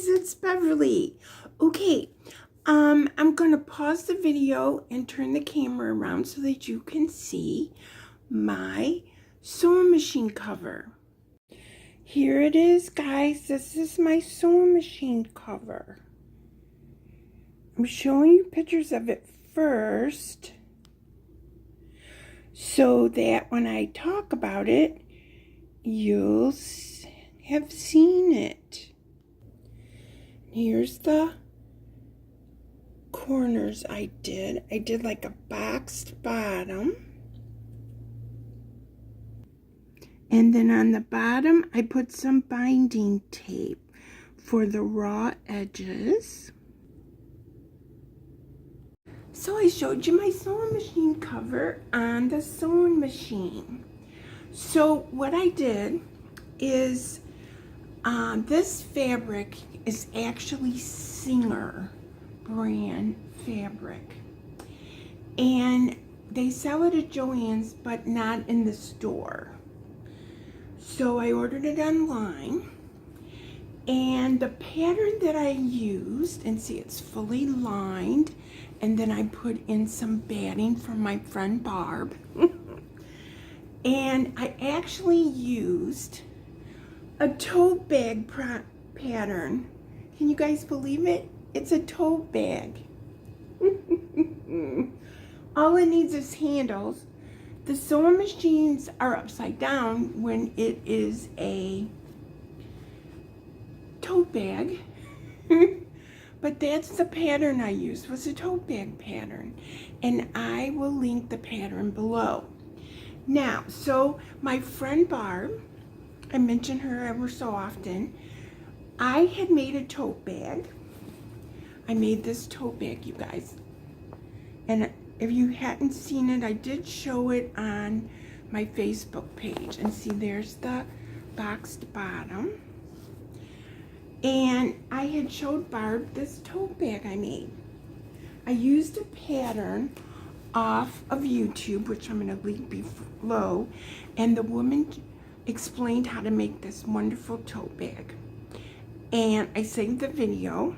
guys, it's Beverly. Okay, I'm gonna pause the video and turn the camera around so that you can see my sewing machine cover. Here it is, guys. This is my sewing machine cover. I'm showing you pictures of it first so that when I talk about it, you'll have seen it. Here's the corners I did. I did like a boxed bottom. And then on the bottom, I put some binding tape for the raw edges. So I showed you my sewing machine cover on the sewing machine. So what I did is this fabric is actually Singer brand fabric, and they sell it at Joann's but not in the store. So I ordered it online, and the pattern that I used, and see it's fully lined, and then I put in some batting from my friend Barb and I actually used a tote bag pattern. Can you guys believe it? It's a tote bag. All it needs is handles. The sewing machines are upside down when it is a tote bag. But that's the pattern I used, was a tote bag pattern. And I will link the pattern below. Now, so my friend Barb, I mention her ever so often, I had made a tote bag. I made this tote bag, you guys. And if you hadn't seen it, I did show it on my Facebook page. And see, there's the boxed bottom. And I had showed Barb this tote bag I made. I used a pattern off of YouTube, which I'm going to link below. And the woman explained how to make this wonderful tote bag. And I saved the video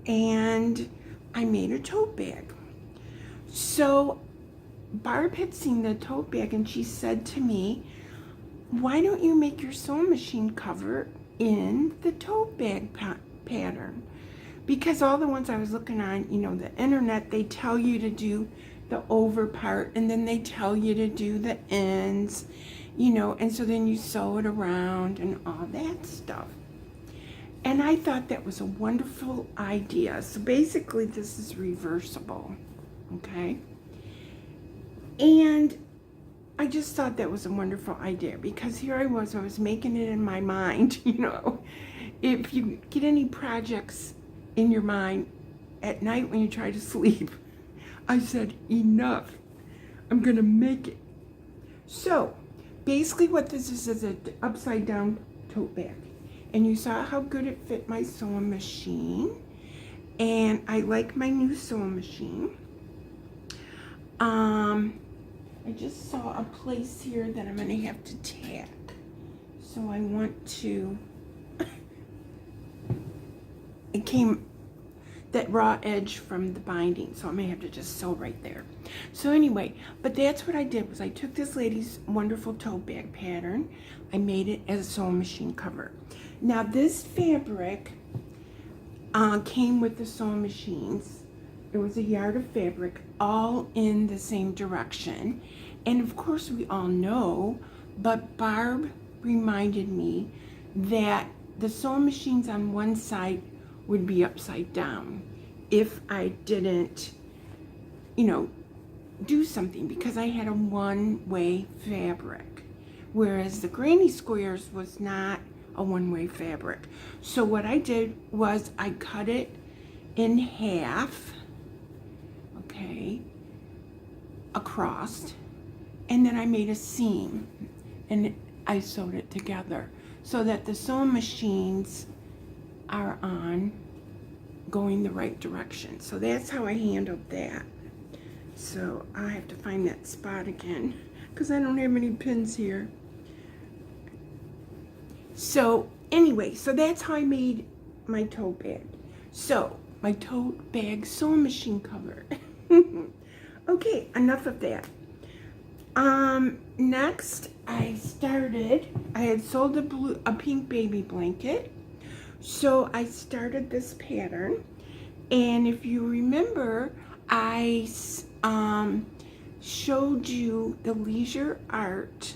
and I made a tote bag. So Barb had seen the tote bag and she said to me, why don't you make your sewing machine cover in the tote bag pattern? Because all the ones I was looking on, you know, the internet, they tell you to do the over part and then they tell you to do the ends, you know, and so then you sew it around and all that stuff. And I thought that was a wonderful idea. So basically this is reversible, okay? And I just thought that was a wonderful idea because here I was making it in my mind, you know. If you get any projects in your mind at night when you try to sleep, I said, enough, I'm gonna make it. So basically what this is an upside down tote bag. And you saw how good it fit my sewing machine. And I like my new sewing machine. I just saw a place here that I'm gonna have to tack. So I want to, it came that raw edge from the binding, so I may have to just sew right there. So anyway, but that's what I did, was I took this lady's wonderful tote bag pattern, I made it as a sewing machine cover. Now this fabric came with the sewing machines. It was a yard of fabric, all in the same direction. And of course we all know, but Barb reminded me that the sewing machines on one side would be upside down if I didn't, you know, do something, because I had a one-way fabric, whereas the granny squares was not a one-way fabric. So what I did was I cut it in half, okay, across, and then I made a seam and I sewed it together so that the sewing machines are on going the right direction. So that's how I handled that. So I have to find that spot again because I don't have any pins here. So anyway, so that's how I made my tote bag. So, my tote bag sewing machine cover. Okay, enough of that. Next I had sold a pink baby blanket. So I started this pattern, and if you remember, I showed you the Leisure Art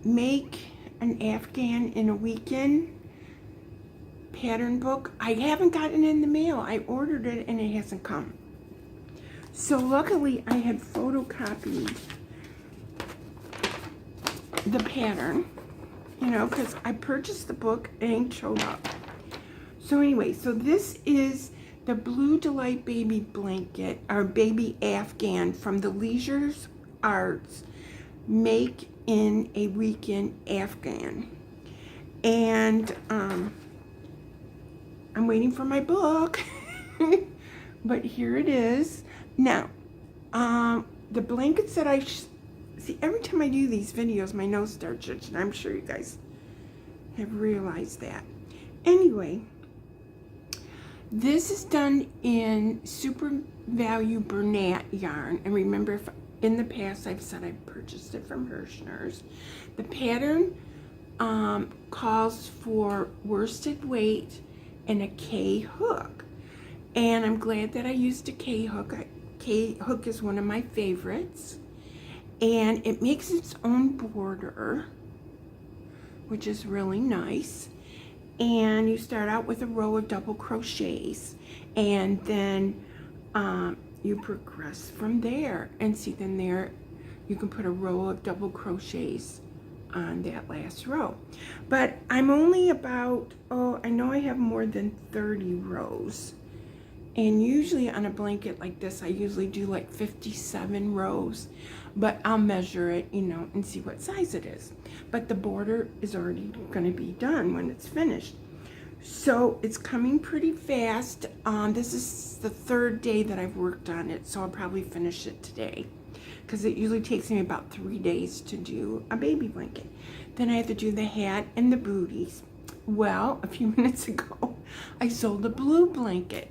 make an Afghan in a weekend pattern book. I haven't gotten it in the mail. I ordered it and it hasn't come. So luckily I had photocopied the pattern, you know, because I purchased the book and it ain't showed up. So anyway, so this is the Blue Delight baby blanket, or baby Afghan, from the Leisure Arts Make in a Weekend Afghan. And I'm waiting for my book. But here it is. Now, the blankets that see, every time I do these videos, my nose starts itching. I'm sure you guys have realized that. Anyway, this is done in Super Value Bernat yarn. And remember, if in the past I've said I purchased it from Hirschner's. The pattern calls for worsted weight and a K hook. And I'm glad that I used a K hook. K hook is one of my favorites. And it makes its own border, which is really nice. And you start out with a row of double crochets, and then you progress from there. And see, then there you can put a row of double crochets on that last row. But I'm only about, I know I have more than 30 rows. And usually on a blanket like this, I usually do like 57 rows. But I'll measure it, you know, and see what size it is. But the border is already going to be done when it's finished. So it's coming pretty fast. This is the third day that I've worked on it, so I'll probably finish it today, because it usually takes me about 3 days to do a baby blanket. Then I have to do the hat and the booties. Well, a few minutes ago, I sold a blue blanket,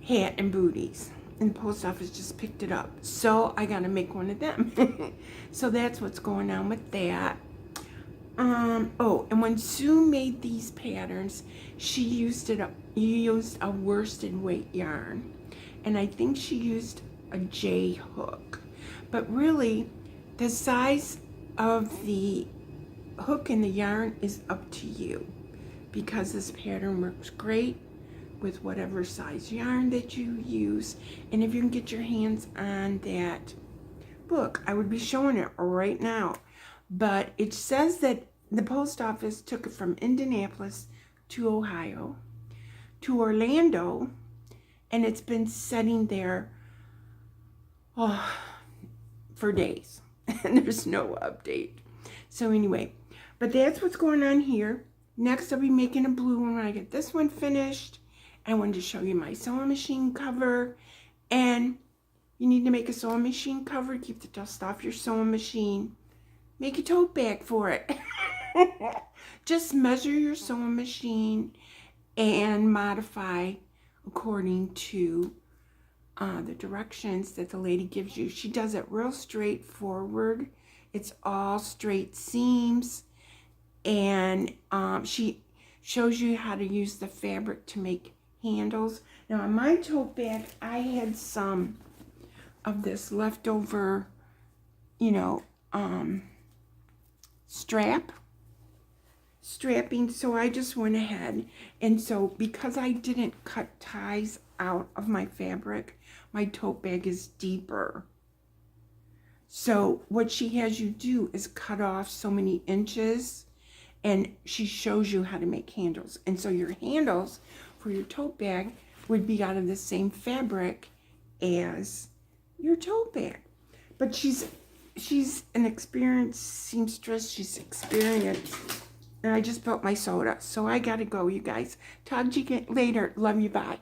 hat, and booties, and the post office just picked it up. So I got to make one of them. So that's what's going on with that. And when Sue made these patterns, she used a worsted weight yarn, and I think she used a J hook. But really, the size of the hook and the yarn is up to you, because this pattern works great with whatever size yarn that you use. And if you can get your hands on that book, I would be showing it right now. But it says that the post office took it from Indianapolis to Ohio to Orlando, and it's been sitting there for days, and there's no update. So anyway, but that's what's going on here. Next, I'll be making a blue one when I get this one finished. I wanted to show you my sewing machine cover, and you need to make a sewing machine cover, keep the dust off your sewing machine. Make a tote bag for it. Just measure your sewing machine and modify according to the directions that the lady gives you. She does it real straightforward. It's all straight seams, and she shows you how to use the fabric to make handles. Now on my tote bag, I had some of this leftover, you know, strapping, so I just went ahead, and so because I didn't cut ties out of my fabric, my tote bag is deeper. So what she has you do is cut off so many inches, and she shows you how to make handles. And so your handles for your tote bag would be out of the same fabric as your tote bag. But she's an experienced seamstress. She's experienced. And I just built my soda. So I gotta go, you guys. Talk to you later. Love you. Bye.